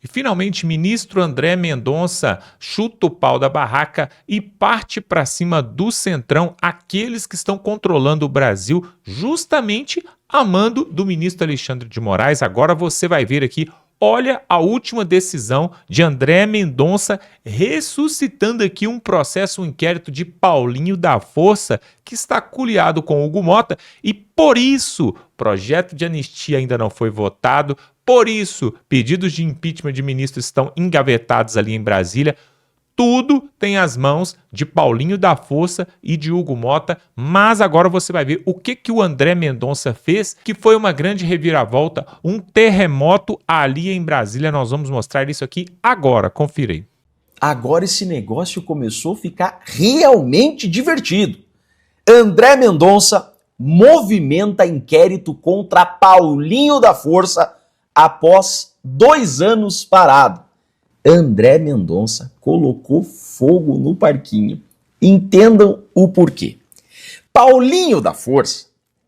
E finalmente, ministro André Mendonça chuta o pau da barraca e parte para cima do Centrão, aqueles que estão controlando o Brasil, justamente a mando do ministro Alexandre de Moraes. Agora você vai ver aqui. Olha a última decisão de André Mendonça ressuscitando aqui um processo, um inquérito de Paulinho da Força, que está culiado com Hugo Mota, e por isso projeto de anistia ainda não foi votado, por isso pedidos de impeachment de ministros estão engavetados ali em Brasília. Tudo tem as mãos de Paulinho da Força e de Hugo Mota, mas agora você vai ver o que o André Mendonça fez, que foi uma grande reviravolta, um terremoto ali em Brasília. Nós vamos mostrar isso aqui agora, confira aí. Agora esse negócio começou a ficar realmente divertido. André Mendonça movimenta inquérito contra Paulinho da Força após 2 anos parado. André Mendonça colocou fogo no parquinho. Entendam o porquê. Paulinho da Força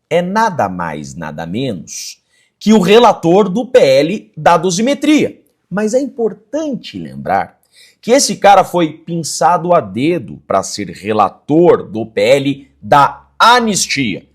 é nada mais, nada menos que o relator do PL da dosimetria. Mas é importante lembrar que esse cara foi pinçado a dedo para ser relator do PL da anistia.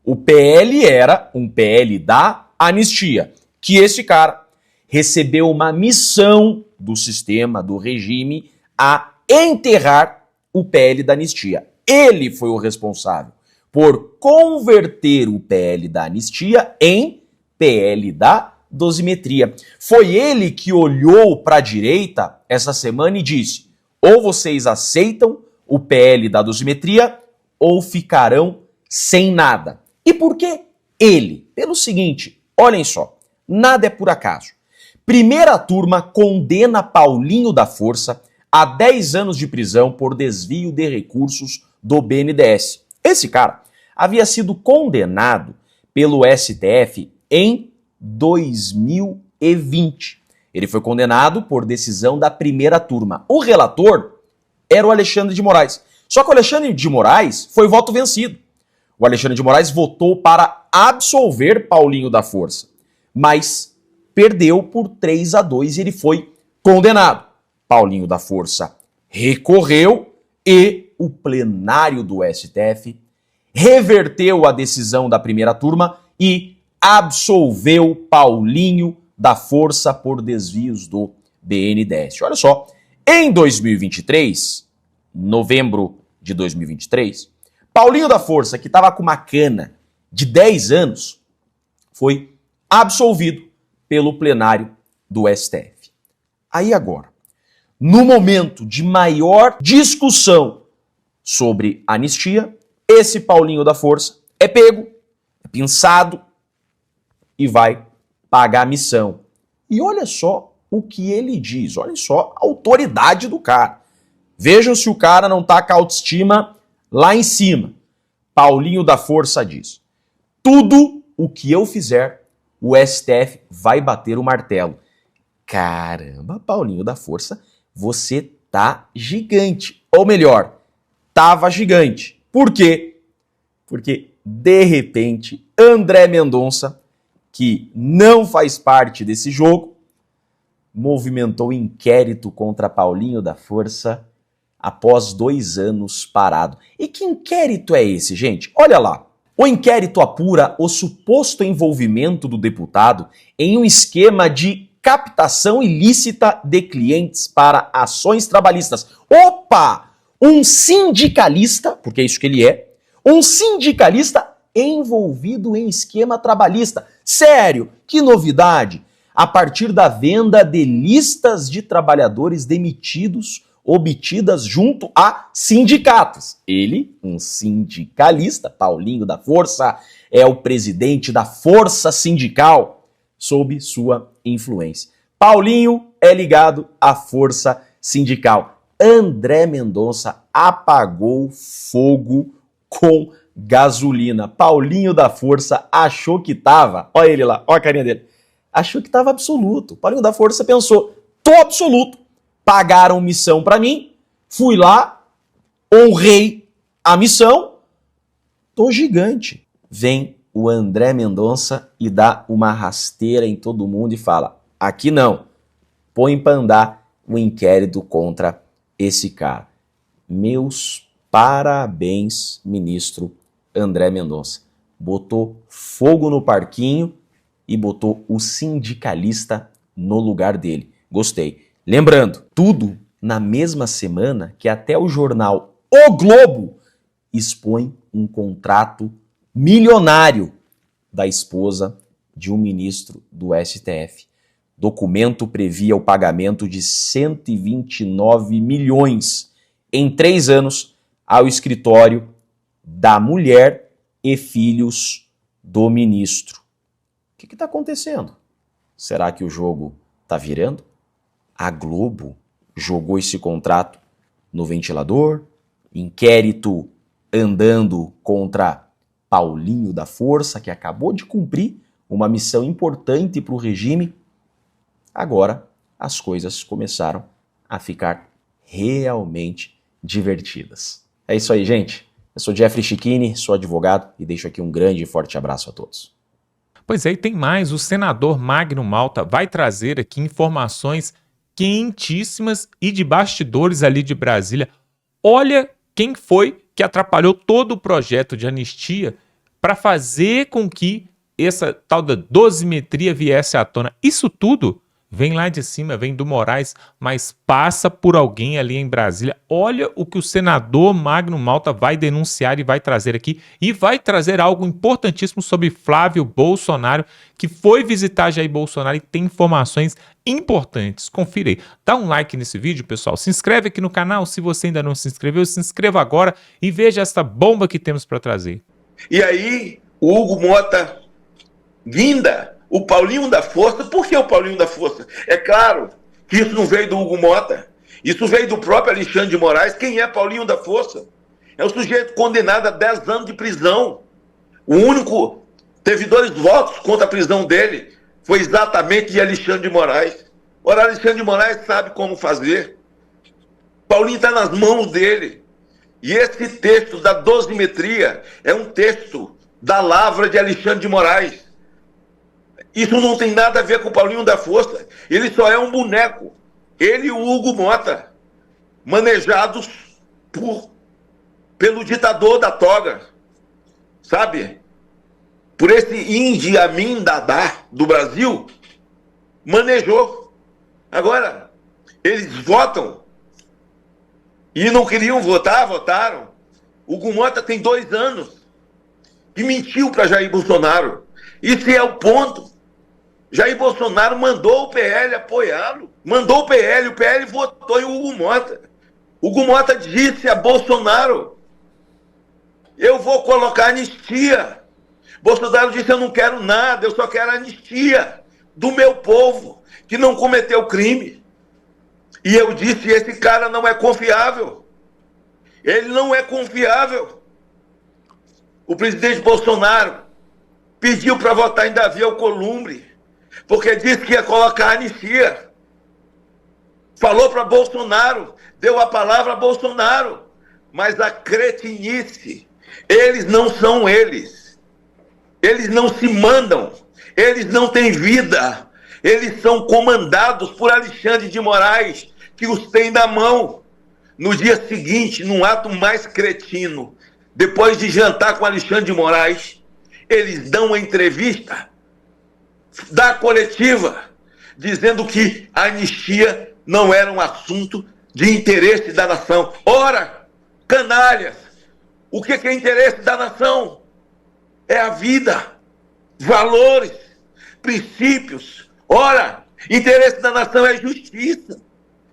O PL era um PL da anistia, que esse cara recebeu uma missão do sistema, do regime, a enterrar o PL da anistia. Ele foi o responsável por converter o PL da anistia em PL da dosimetria. Foi ele que olhou para a direita essa semana e disse: ou vocês aceitam o PL da dosimetria ou ficarão sem nada. E por que ele? Pelo seguinte, olhem só, nada é por acaso. Primeira turma condena Paulinho da Força a 10 anos de prisão por desvio de recursos do BNDES. Esse cara havia sido condenado pelo STF em 2020. Ele foi condenado por decisão da primeira turma. O relator era o Alexandre de Moraes. Só que o Alexandre de Moraes foi voto vencido. O Alexandre de Moraes votou para absolver Paulinho da Força, mas perdeu por 3-2 e ele foi condenado. Paulinho da Força recorreu e o plenário do STF reverteu a decisão da primeira turma e absolveu Paulinho da Força por desvios do BNDES. Olha só, em 2023, novembro de 2023, Paulinho da Força, que estava com uma cana de 10 anos, foi absolvido pelo plenário do STF. Aí agora, no momento de maior discussão sobre anistia, esse Paulinho da Força é pego, é pinçado e vai pagar a missão. E olha só o que ele diz, olha só a autoridade do cara. Vejam se o cara não tá com a autoestima lá em cima. Paulinho da Força diz: tudo o que eu fizer, o STF vai bater o martelo. Caramba, Paulinho da Força, você tá gigante. Ou melhor, tava gigante. Por quê? Porque, de repente, André Mendonça, que não faz parte desse jogo, movimentou inquérito contra Paulinho da Força após 2 anos parado. E que inquérito é esse, gente? Olha lá. O inquérito apura o suposto envolvimento do deputado em um esquema de captação ilícita de clientes para ações trabalhistas. Opa! Um sindicalista, porque é isso que ele é, um sindicalista envolvido em esquema trabalhista. Sério, que novidade! A partir da venda de listas de trabalhadores demitidos obtidas junto a sindicatos. Ele, um sindicalista, Paulinho da Força, é o presidente da Força Sindical, sob sua influência. Paulinho é ligado à Força Sindical. André Mendonça apagou fogo com gasolina. Paulinho da Força achou que tava, olha ele lá, olha a carinha dele, achou que tava absoluto. Paulinho da Força pensou, tô absoluto. Pagaram missão para mim, fui lá, honrei a missão, tô gigante. Vem o André Mendonça e dá uma rasteira em todo mundo e fala, aqui não, põe para andar o inquérito contra esse cara. Meus parabéns, ministro André Mendonça. Botou fogo no parquinho e botou o sindicalista no lugar dele. Gostei. Lembrando, tudo na mesma semana que até o jornal O Globo expõe um contrato milionário da esposa de um ministro do STF. Documento previa o pagamento de 129 milhões em 3 anos ao escritório da mulher e filhos do ministro. O que está acontecendo? Será que o jogo está virando? A Globo jogou esse contrato no ventilador, inquérito andando contra Paulinho da Força, que acabou de cumprir uma missão importante para o regime. Agora as coisas começaram a ficar realmente divertidas. É isso aí, gente. Eu sou Jeffrey Chiquini, sou advogado e deixo aqui um grande e forte abraço a todos. Pois é, e tem mais. O senador Magno Malta vai trazer aqui informações quentíssimas e de bastidores ali de Brasília. Olha quem foi que atrapalhou todo o projeto de anistia para fazer com que essa tal da dosimetria viesse à tona. Isso tudo vem lá de cima, vem do Moraes, mas passa por alguém ali em Brasília. Olha o que o senador Magno Malta vai denunciar e vai trazer aqui. E vai trazer algo importantíssimo sobre Flávio Bolsonaro, que foi visitar Jair Bolsonaro e tem informações importantes. Confira aí. Dá um like nesse vídeo, pessoal. Se inscreve aqui no canal. Se você ainda não se inscreveu, se inscreva agora e veja essa bomba que temos para trazer. E aí, o Hugo Mota guinda o Paulinho da Força. Por que o Paulinho da Força? É claro que isso não veio do Hugo Mota. Isso veio do próprio Alexandre de Moraes. Quem é Paulinho da Força? É um sujeito condenado a 10 anos de prisão. O único... Teve 2 votos contra a prisão dele. Foi exatamente de Alexandre de Moraes. Ora, Alexandre de Moraes sabe como fazer. Paulinho está nas mãos dele. E esse texto da dosimetria é um texto da lavra de Alexandre de Moraes. Isso não tem nada a ver com o Paulinho da Força. Ele só é um boneco. Ele e o Hugo Mota, manejados pelo ditador da toga. Sabe? Por esse Idi Amin Dada do Brasil, manejou. Agora, eles votam e não queriam votar, votaram. O Hugo Mota tem 2 anos e mentiu para Jair Bolsonaro. Esse é o ponto. Jair Bolsonaro mandou o PL apoiá-lo. Mandou o PL votou em Hugo Mota. Hugo Mota disse a Bolsonaro: eu vou colocar anistia. Bolsonaro disse: eu não quero nada, eu só quero anistia do meu povo, que não cometeu crime. E eu disse: esse cara não é confiável. Ele não é confiável. O presidente Bolsonaro pediu para votar em Davi Alcolumbre, porque disse que ia colocar anistia. Falou para Bolsonaro, deu a palavra a Bolsonaro. Mas a cretinice, eles não são eles. Eles não se mandam. Eles não têm vida. Eles são comandados por Alexandre de Moraes, que os tem na mão. No dia seguinte, num ato mais cretino, depois de jantar com Alexandre de Moraes, eles dão uma entrevista da coletiva, dizendo que a anistia não era um assunto de interesse da nação. Ora, canalhas, o que é interesse da nação? É a vida, valores, princípios. Ora, interesse da nação é justiça.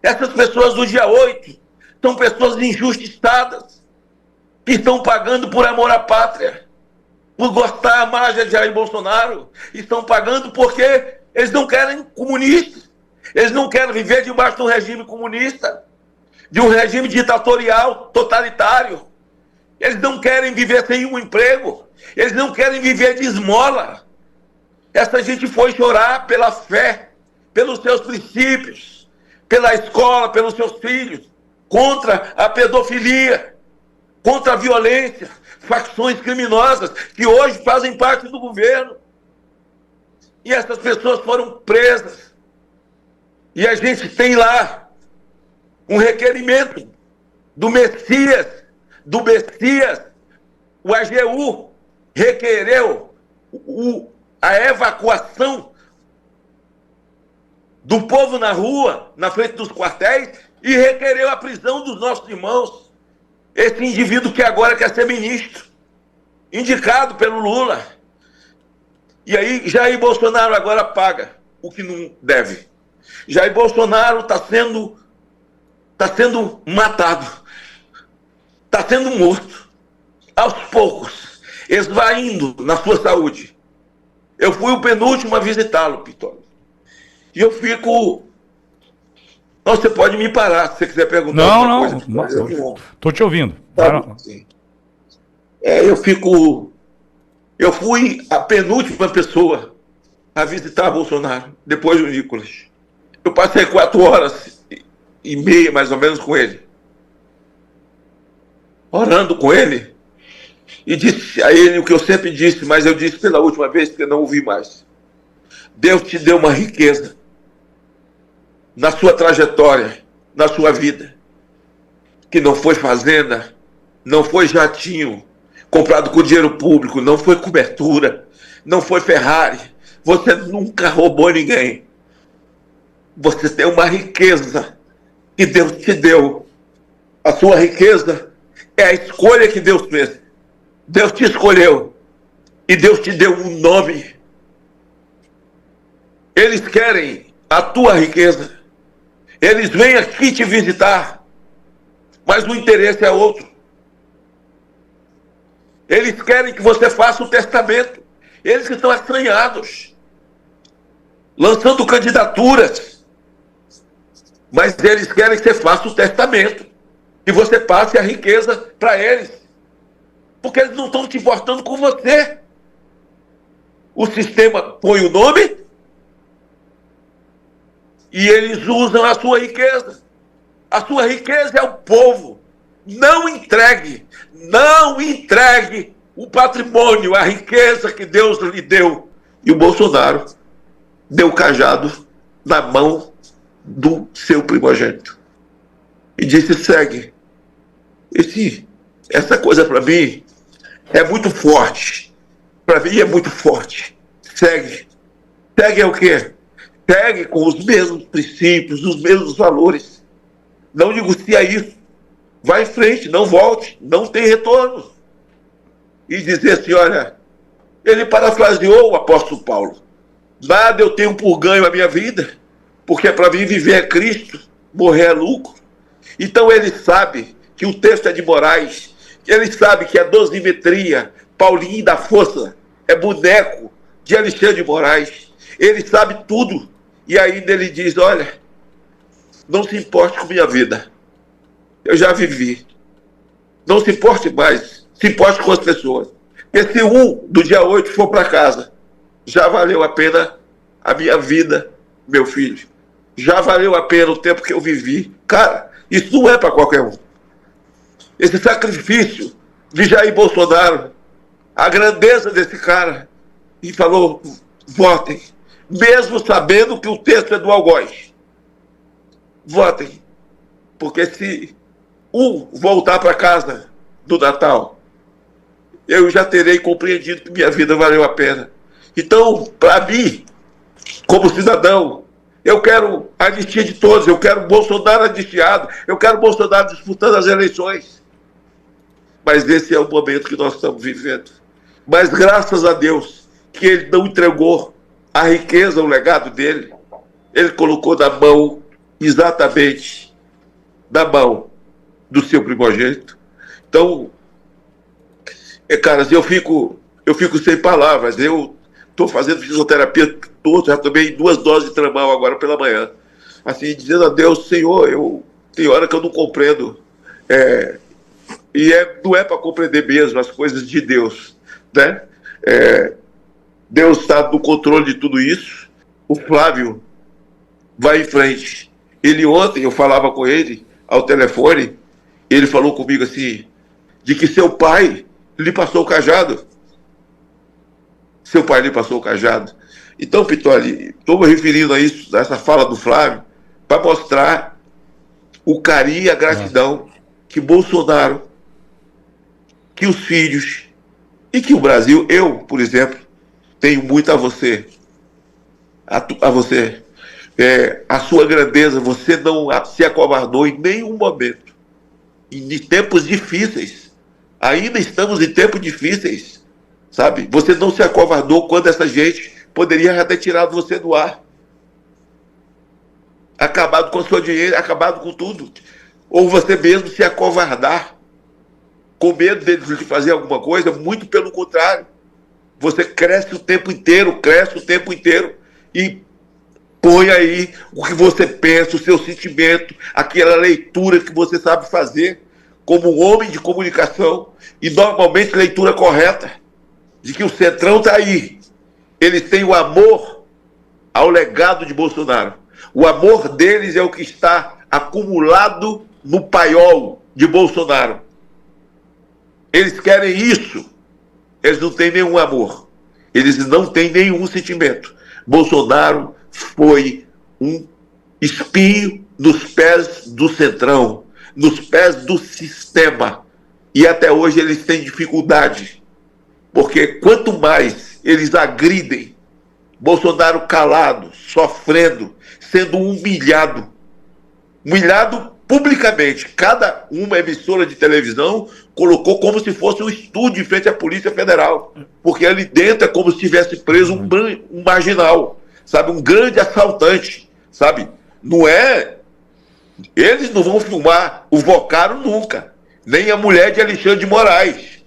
Essas pessoas do dia 8 são pessoas injustiçadas, que estão pagando por amor à pátria, por gostar, amar Jair Bolsonaro. Estão pagando porque eles não querem comunistas. Eles não querem viver debaixo de um regime comunista, de um regime ditatorial, totalitário. Eles não querem viver sem um emprego. Eles não querem viver de esmola. Essa gente foi chorar pela fé, pelos seus princípios, pela escola, pelos seus filhos, contra a pedofilia, contra a violência, facções criminosas que hoje fazem parte do governo. E essas pessoas foram presas. E a gente tem lá um requerimento do Messias, o AGU requereu a evacuação do povo na rua, na frente dos quartéis, e requereu a prisão dos nossos irmãos. Esse indivíduo que agora quer ser ministro, indicado pelo Lula. E aí Jair Bolsonaro agora paga o que não deve. Jair Bolsonaro está sendo matado, está sendo morto, aos poucos, esvaindo na sua saúde. Eu fui o penúltimo a visitá-lo, Pitório. E eu fico... Não, você pode me parar se você quiser perguntar alguma coisa. Não. Estou te ouvindo. Tá, sim. Eu fui a penúltima pessoa a visitar Bolsonaro, depois do Nicolas. Eu passei 4 horas e meia, mais ou menos, com ele. Orando com ele. E disse a ele o que eu sempre disse, mas eu disse pela última vez, porque não ouvi mais. Deus te deu uma riqueza na sua trajetória, na sua vida, que não foi fazenda, não foi jatinho comprado com dinheiro público, não foi cobertura, não foi Ferrari. Você nunca roubou ninguém. Você tem uma riqueza que Deus te deu. A sua riqueza é a escolha que Deus fez. Deus te escolheu e Deus te deu um nome. Eles querem a tua riqueza. Eles vêm aqui te visitar, mas o interesse é outro. Eles querem que você faça o testamento. Eles que estão estranhados, lançando candidaturas, mas eles querem que você faça o testamento, que você passe a riqueza para eles, porque eles não estão te importando com você. O sistema põe o nome e eles usam a sua riqueza. A sua riqueza é o povo. Não entregue o patrimônio, a riqueza que Deus lhe deu. E o Bolsonaro deu o cajado na mão do seu primogênito e disse: segue. Essa coisa para mim é muito forte. Para mim é muito forte. Segue. Segue é o quê? Segue com os mesmos princípios, os mesmos valores. Não negocia isso. Vai em frente, não volte, não tem retorno. E dizer assim, olha, ele parafraseou o apóstolo Paulo. Nada eu tenho por ganho a minha vida, porque para mim viver é Cristo, morrer é lucro. Então ele sabe que o texto é de Moraes, ele sabe que a dosimetria, Paulinho da Força, é boneco de Alexandre de Moraes. Ele sabe tudo. E ainda ele diz, olha, não se importe com minha vida. Eu já vivi. Não se importe mais. Se importe com as pessoas. Porque se do dia 8 for para casa, já valeu a pena a minha vida, meu filho. Já valeu a pena o tempo que eu vivi. Cara, isso não é para qualquer um. Esse sacrifício de Jair Bolsonaro, a grandeza desse cara, e falou, votem. Mesmo sabendo que o texto é do algoz. Votem. Porque se voltar para casa do Natal, eu já terei compreendido que minha vida valeu a pena. Então, para mim, como cidadão, eu quero a anistia de todos, eu quero Bolsonaro anistiado, eu quero Bolsonaro disputando as eleições. Mas esse é o momento que nós estamos vivendo. Mas graças a Deus que ele não entregou a riqueza, o legado dele, ele colocou na mão, exatamente, na mão do seu primogênito. Então, caras, eu fico sem palavras. Eu estou fazendo fisioterapia toda, já tomei 2 doses de tramal agora pela manhã. Assim, dizendo a Deus, Senhor, tem hora que eu não compreendo. Não é para compreender mesmo as coisas de Deus, né? Deus está no controle de tudo isso. O Flávio vai em frente. Ontem, eu falava com ele ao telefone, ele falou comigo assim, de que seu pai lhe passou o cajado. Seu pai lhe passou o cajado. Então, Pitori, estou me referindo a isso, a essa fala do Flávio, para mostrar o carinho e a gratidão que Bolsonaro, que os filhos e que o Brasil, eu, por exemplo, tenho muito a você. A você. A sua grandeza, você não se acovardou em nenhum momento. E em tempos difíceis, ainda estamos em tempos difíceis, sabe? Você não se acovardou quando essa gente poderia já ter tirado você do ar. Acabado com a sua dinheiro, acabado com tudo. Ou você mesmo se acovardar, com medo deles de fazer alguma coisa, muito pelo contrário. Você cresce o tempo inteiro e põe aí o que você pensa, o seu sentimento, aquela leitura que você sabe fazer como um homem de comunicação, e normalmente leitura correta, de que o Centrão está aí. Eles têm o amor ao legado de Bolsonaro. O amor deles é o que está acumulado no paiol de Bolsonaro. Eles querem isso. Eles não têm nenhum amor. Eles não têm nenhum sentimento. Bolsonaro foi um espinho nos pés do Centrão, nos pés do sistema. E até hoje eles têm dificuldade. Porque quanto mais eles agridem, Bolsonaro calado, sofrendo, sendo humilhado publicamente. Cada uma emissora de televisão colocou como se fosse um estúdio em frente à Polícia Federal, porque ali dentro é como se tivesse preso um marginal, sabe, um grande assaltante, sabe? Não é... Eles não vão filmar o Vocaro nunca, nem a mulher de Alexandre de Moraes.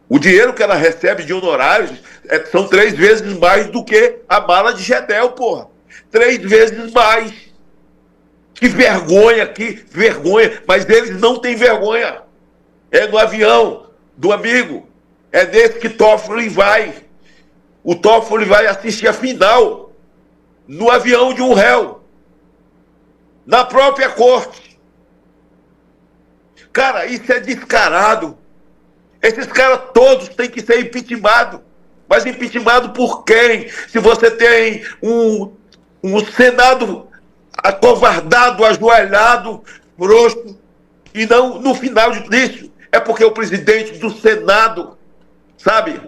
O dinheiro que ela recebe de honorários são 3 vezes mais do que a mala de Gedel, porra. 3 vezes mais. Que vergonha, que vergonha. Mas eles não têm vergonha. É no avião do amigo. É nesse que Toffoli vai. O Toffoli vai assistir a final no avião de um réu. Na própria corte. Cara, isso é descarado. Esses caras todos têm que ser impeachmentados. Mas impeachmentado por quem? Se você tem um Senado acovardado, ajoelhado, frouxo, e não no final disso, é porque o presidente do Senado, sabe,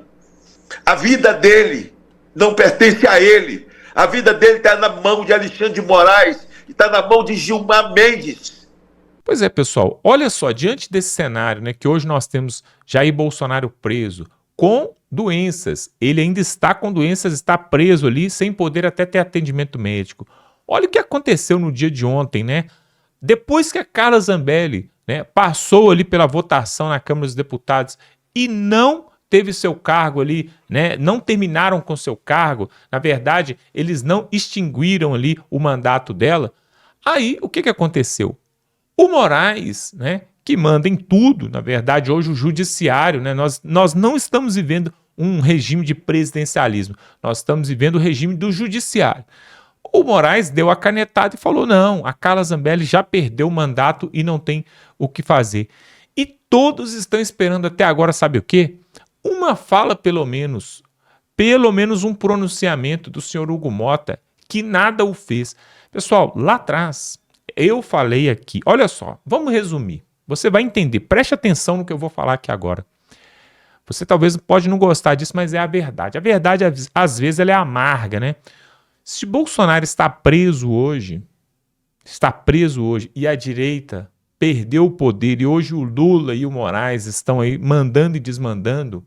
a vida dele não pertence a ele, a vida dele está na mão de Alexandre de Moraes, está na mão de Gilmar Mendes. Pois é, pessoal, olha só, diante desse cenário, né, que hoje nós temos Jair Bolsonaro preso, com doenças, ele ainda está com doenças, está preso ali, sem poder até ter atendimento médico. Olha o que aconteceu no dia de ontem, né? Depois que a Carla Zambelli, né, passou ali pela votação na Câmara dos Deputados e não teve seu cargo ali, né, não terminaram com seu cargo, na verdade, eles não extinguiram ali o mandato dela, aí o que aconteceu? O Moraes, né, que manda em tudo, na verdade, hoje o judiciário, né, nós não estamos vivendo um regime de presidencialismo, nós estamos vivendo o regime do judiciário. O Moraes deu a canetada e falou, não, a Carla Zambelli já perdeu o mandato e não tem o que fazer. E todos estão esperando até agora, sabe o quê? Uma fala pelo menos um pronunciamento do senhor Hugo Mota, que nada o fez. Pessoal, lá atrás, eu falei aqui, olha só, vamos resumir. Você vai entender, preste atenção no que eu vou falar aqui agora. Você talvez pode não gostar disso, mas é a verdade. A verdade, às vezes, ela é amarga, né? Se Bolsonaro está preso hoje, e a direita perdeu o poder, e hoje o Lula e o Moraes estão aí mandando e desmandando,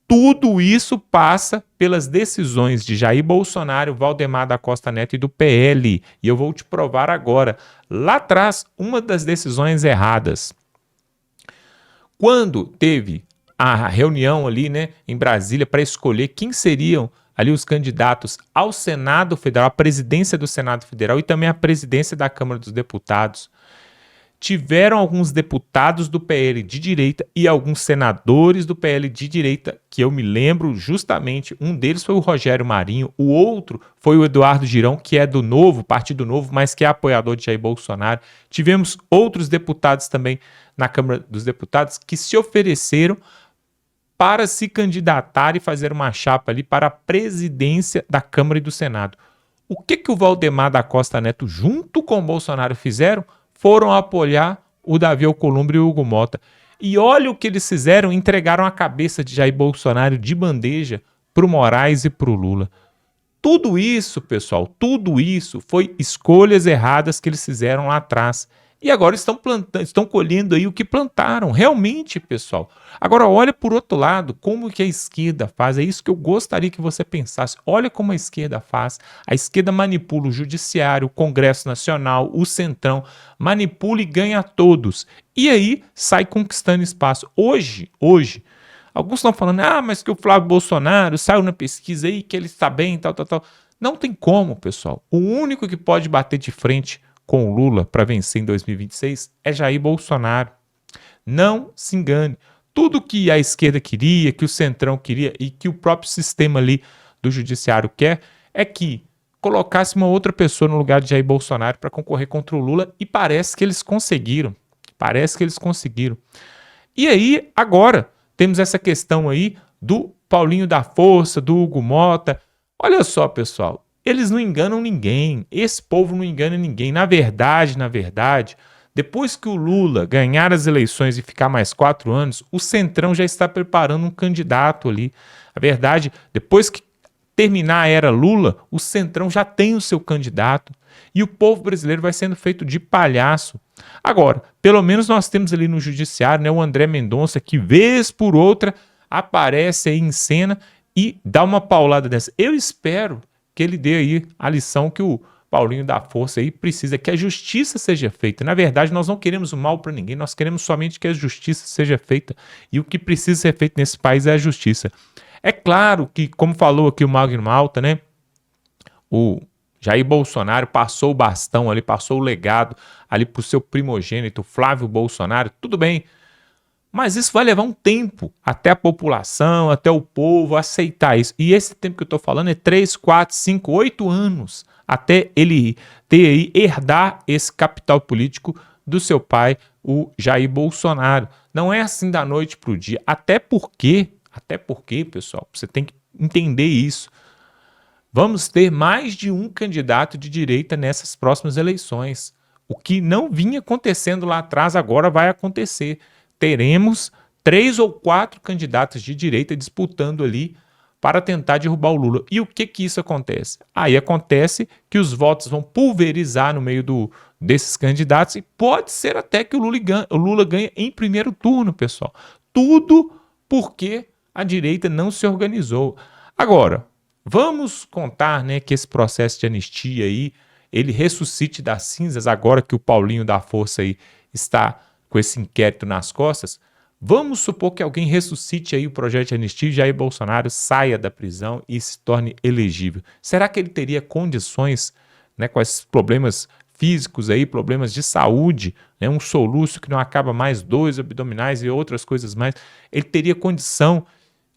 tudo isso passa pelas decisões de Jair Bolsonaro, Valdemar da Costa Neto e do PL. E eu vou te provar agora. Lá atrás, uma das decisões erradas. Quando teve a reunião ali, né, em Brasília para escolher quem seriam ali os candidatos ao Senado Federal, a presidência do Senado Federal e também a presidência da Câmara dos Deputados, tiveram alguns deputados do PL de direita e alguns senadores do PL de direita, que eu me lembro justamente, um deles foi o Rogério Marinho, o outro foi o Eduardo Girão, que é do Novo, Partido Novo, mas que é apoiador de Jair Bolsonaro. Tivemos outros deputados também na Câmara dos Deputados que se ofereceram para se candidatar e fazer uma chapa ali para a presidência da Câmara e do Senado. O que o Valdemar da Costa Neto, junto com o Bolsonaro, fizeram? Foram apoiar o Davi Alcolumbre e o Hugo Mota. E olha o que eles fizeram, entregaram a cabeça de Jair Bolsonaro de bandeja para o Moraes e para o Lula. Tudo isso, pessoal, tudo isso foi escolhas erradas que eles fizeram lá atrás. E agora estão colhendo aí o que plantaram, realmente, pessoal. Agora olha por outro lado, como que a esquerda faz, é isso que eu gostaria que você pensasse. Olha como a esquerda faz. A esquerda manipula o judiciário, o Congresso Nacional, o Centrão, manipula e ganha todos. E aí sai conquistando espaço. Hoje, alguns estão falando, mas que o Flávio Bolsonaro saiu na pesquisa aí, que ele está bem, tal. Não tem como, pessoal. O único que pode bater de frente com o Lula para vencer em 2026 é Jair Bolsonaro. Não se engane. Tudo que a esquerda queria, que o Centrão queria e que o próprio sistema ali do judiciário quer é que colocasse uma outra pessoa no lugar de Jair Bolsonaro para concorrer contra o Lula e parece que eles conseguiram. E aí, agora, temos essa questão aí do Paulinho da Força, do Hugo Mota. Olha só, pessoal. Eles não enganam ninguém, esse povo não engana ninguém. Na verdade, depois que o Lula ganhar as eleições e ficar mais 4 anos, o Centrão já está preparando um candidato ali. A verdade, depois que terminar a era Lula, o Centrão já tem o seu candidato e o povo brasileiro vai sendo feito de palhaço. Agora, pelo menos nós temos ali no judiciário, né, o André Mendonça, que vez por outra aparece aí em cena e dá uma paulada dessa. Eu espero que ele dê aí a lição que o Paulinho da Força aí precisa, que a justiça seja feita. Na verdade, nós não queremos o mal para ninguém, nós queremos somente que a justiça seja feita. E o que precisa ser feito nesse país é a justiça. É claro que, como falou aqui o Magno Malta, né, o Jair Bolsonaro passou o bastão ali, passou o legado ali para o seu primogênito, Flávio Bolsonaro, tudo bem. Mas isso vai levar um tempo até a população, até o povo aceitar isso. E esse tempo que eu estou falando é 3, 4, 5, 8 anos até ele ter aí, herdar esse capital político do seu pai, o Jair Bolsonaro. Não é assim da noite para o dia. Até porque, pessoal, você tem que entender isso. Vamos ter mais de um candidato de direita nessas próximas eleições. O que não vinha acontecendo lá atrás agora vai acontecer. Teremos 3 ou 4 candidatos de direita disputando ali para tentar derrubar o Lula. E o que isso acontece? Aí acontece que os votos vão pulverizar no meio desses candidatos e pode ser até que o Lula ganhe em primeiro turno, pessoal. Tudo porque a direita não se organizou. Agora, vamos contar, né, que esse processo de anistia aí, ele ressuscite das cinzas agora que o Paulinho da Força aí está com esse inquérito nas costas. Vamos supor que alguém ressuscite aí o projeto de anistia e Jair Bolsonaro saia da prisão e se torne elegível. Será que ele teria condições, né, com esses problemas físicos aí, problemas de saúde, né, um soluço que não acaba mais, 2 abdominais e outras coisas mais, ele teria condição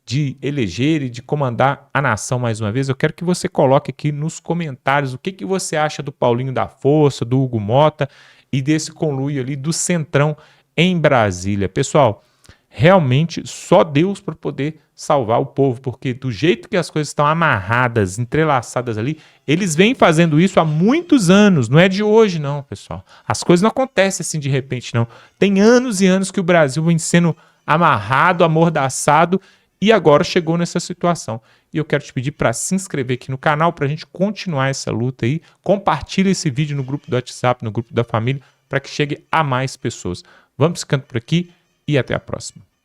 de eleger e de comandar a nação mais uma vez? Eu quero que você coloque aqui nos comentários o que você acha do Paulinho da Força, do Hugo Mota e desse conluio ali do Centrão em Brasília. Pessoal, realmente só Deus para poder salvar o povo, porque do jeito que as coisas estão amarradas, entrelaçadas ali, eles vêm fazendo isso há muitos anos, não é de hoje não, pessoal. As coisas não acontecem assim de repente não. Tem anos e anos que o Brasil vem sendo amarrado, amordaçado e agora chegou nessa situação. E eu quero te pedir para se inscrever aqui no canal para a gente continuar essa luta aí. Compartilha esse vídeo no grupo do WhatsApp, no grupo da família, para que chegue a mais pessoas. Vamos ficando por aqui e até a próxima.